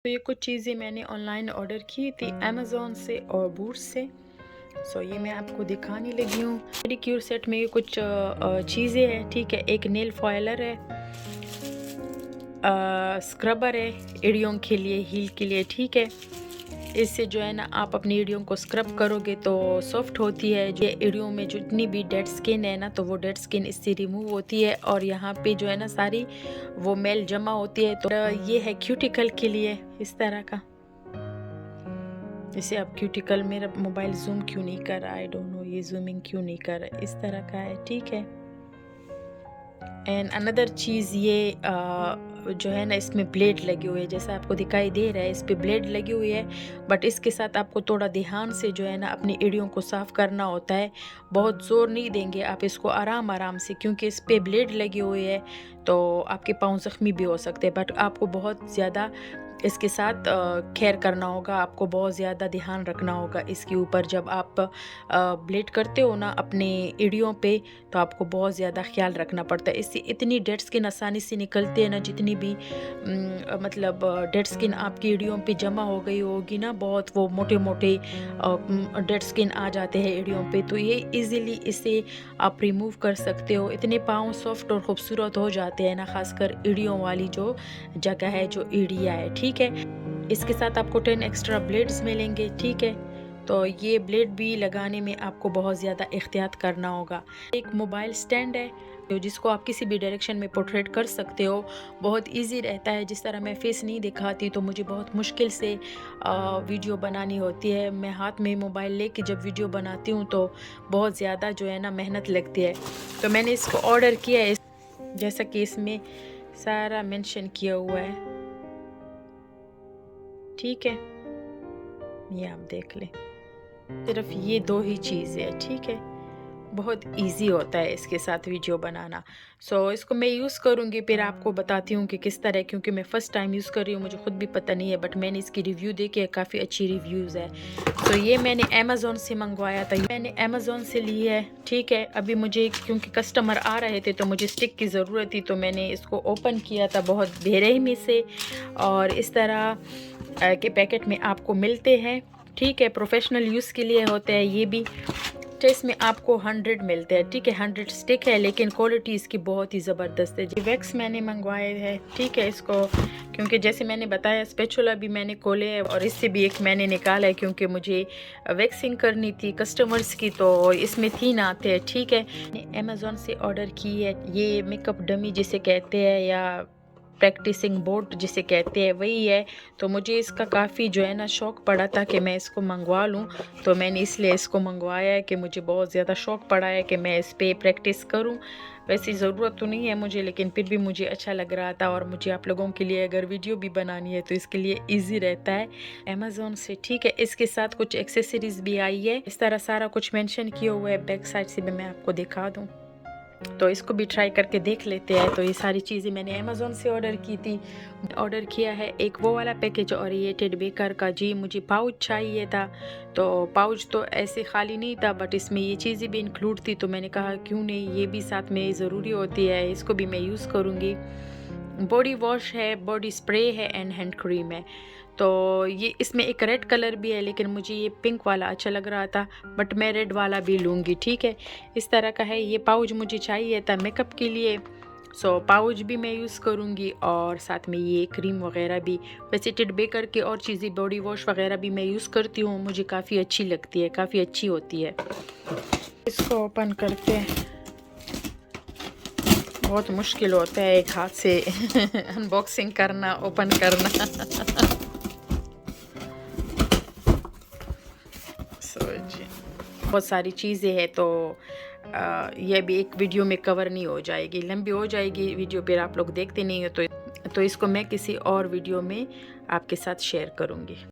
तो ये कुछ चीज़ें मैंने ऑनलाइन ऑर्डर की थी अमेज़ोन से और बूट्स से। सो ये मैं आपको दिखाने लगी हूँ। पेडिक्योर सेट में ये कुछ चीज़ें हैं, ठीक है। एक नेल फॉयलर है, स्क्रबर है एड़ियों के लिए, हील के लिए, ठीक है। इससे जो है ना आप अपनी एड़ियों को स्क्रब करोगे तो सॉफ्ट होती है। जो एड़ियों में जितनी भी डेड स्किन है ना, तो वो डेड स्किन इससे रिमूव होती है और यहाँ पे जो है ना सारी वो मेल जमा होती है। तो ये है क्यूटिकल के लिए इस तरह का। जैसे आप क्यूटिकल, मेरा मोबाइल जूम क्यों नहीं कर रहा, आई डोंट नो, ये जूमिंग क्यों नहीं कर रहा, इस तरह का है, ठीक है। एंड अनदर चीज़ ये जो है ना इसमें ब्लेड लगी हुई है, जैसा आपको दिखाई दे रहा है इस पे ब्लेड लगी हुई है। बट इसके साथ आपको थोड़ा ध्यान से जो है ना अपनी एड़ियों को साफ़ करना होता है। बहुत ज़ोर नहीं देंगे आप इसको, आराम आराम से, क्योंकि इस पे ब्लेड लगी हुई है तो आपके पाँव ज़ख्मी भी हो सकते हैं। बट आपको बहुत ज़्यादा इसके साथ केयर करना होगा, आपको बहुत ज़्यादा ध्यान रखना होगा इसके ऊपर। जब आप ब्लेड करते हो ना अपने एड़ियों पे, तो आपको बहुत ज़्यादा ख्याल रखना पड़ता है। इससे इतनी डेड स्किन आसानी से निकलती है ना, जितनी भी मतलब डेड स्किन आपकी एड़ियों पे जमा हो गई होगी ना, बहुत वो मोटे मोटे डेड स्किन आ जाते हैं एड़ियों पे, तो ये इजीली इसे आप रिमूव कर सकते हो। इतने पाँव सॉफ्ट और खूबसूरत हो जाते हैं ना, खासकर एड़ियों वाली जो जगह है, जो एड़िया है, ठीक है। इसके साथ आपको 10 एक्स्ट्रा ब्लेड्स मिलेंगे, ठीक है। तो ये ब्लेड भी लगाने में आपको बहुत ज़्यादा एहतियात करना होगा। एक मोबाइल स्टैंड है जिसको आप किसी भी डायरेक्शन में पोर्ट्रेट कर सकते हो, बहुत इजी रहता है। जिस तरह मैं फेस नहीं दिखाती तो मुझे बहुत मुश्किल से वीडियो बनानी होती है। मैं हाथ में मोबाइल लेके जब वीडियो बनाती हूँ तो बहुत ज़्यादा जो है ना मेहनत लगती है। तो मैंने इसको ऑर्डर किया है, जैसा कि इसमें सारा मेंशन किया हुआ है, ठीक है। ये आप देख लें, सिर्फ ये दो ही चीज़ें हैं, ठीक है। बहुत इजी होता है इसके साथ वीडियो बनाना। सो इसको मैं यूज़ करूँगी, फिर आपको बताती हूँ कि किस तरह, क्योंकि मैं फ़र्स्ट टाइम यूज़ कर रही हूँ, मुझे खुद भी पता नहीं है। बट मैंने इसकी रिव्यू देखी है, काफ़ी अच्छी रिव्यूज़ है। तो ये मैंने अमेज़ोन से मंगवाया था, मैंने अमेज़ोन से ली है, ठीक है। अभी मुझे क्योंकि कस्टमर आ रहे थे तो मुझे स्टिक की ज़रूरत थी, तो मैंने इसको ओपन किया था बहुत बेरहमी से। और इस तरह के पैकेट में आपको मिलते हैं, ठीक है। प्रोफेशनल यूज़ के लिए होते हैं ये भी। तो इसमें आपको 100 मिलते हैं, ठीक है। 100 स्टिक है, लेकिन क्वालिटी इसकी बहुत ही ज़बरदस्त है। जी वैक्स मैंने मंगवाए है, ठीक है। इसको क्योंकि जैसे मैंने बताया स्पैचुला भी मैंने खोले है और इससे भी एक मैंने निकाला है, क्योंकि मुझे वैक्सिंग करनी थी कस्टमर्स की, तो इसमें 3 आते हैं, ठीक है। मैंने अमेज़ोन से ऑर्डर की है, ये मेकअप डमी जिसे कहते हैं या प्रैक्टिसिंग बोर्ड जिसे कहते हैं, वही है। तो मुझे इसका काफ़ी जो है ना शौक़ पड़ा था कि मैं इसको मंगवा लूँ, तो मैंने इसलिए इसको मंगवाया है कि मुझे बहुत ज़्यादा शौक़ पड़ा है कि मैं इस पे प्रैक्टिस करूँ। वैसे ज़रूरत तो नहीं है मुझे, लेकिन फिर भी मुझे अच्छा लग रहा था, और मुझे आप लोगों के लिए अगर वीडियो भी बनानी है तो इसके लिए ईज़ी रहता है अमेज़ोन से, ठीक है। इसके साथ कुछ एक्सेसरीज़ भी आई है, इस तरह सारा कुछ मेंशन किया हुआ है। बैक साइड से भी मैं आपको दिखा दूँ, तो इसको भी ट्राई करके देख लेते हैं। तो ये सारी चीज़ें मैंने अमेज़ोन से ऑर्डर की थी। ऑर्डर किया है एक वो वाला पैकेज और ये टेड बेकर का। जी मुझे पाउच चाहिए था, तो पाउच तो ऐसे खाली नहीं था, बट इसमें ये चीज़ें भी इंक्लूड थी, तो मैंने कहा क्यों नहीं, ये भी साथ में ज़रूरी होती है, इसको भी मैं यूज़ करूँगी। बॉडी वॉश है, बॉडी स्प्रे है एंड हैंड क्रीम है। तो ये इसमें एक रेड कलर भी है, लेकिन मुझे ये पिंक वाला अच्छा लग रहा था, बट मैं रेड वाला भी लूँगी, ठीक है। इस तरह का है। ये पाउच मुझे चाहिए था मेकअप के लिए, सो पाउच भी मैं यूज़ करूँगी, और साथ में ये क्रीम वगैरह भी। वैसे टेड बेकर के और चीज़ें बॉडी वॉश वगैरह भी मैं यूज़ करती हूँ, मुझे काफ़ी अच्छी लगती है, काफ़ी अच्छी होती है। इसको ओपन करते हैं, बहुत मुश्किल होता है एक हाथ से अनबॉक्सिंग करना, ओपन करना जी बहुत सारी चीज़ें हैं, तो ये भी एक वीडियो में कवर नहीं हो जाएगी, लंबी हो जाएगी वीडियो, फिर आप लोग देखते नहीं हो। तो इसको मैं किसी और वीडियो में आपके साथ शेयर करूँगी।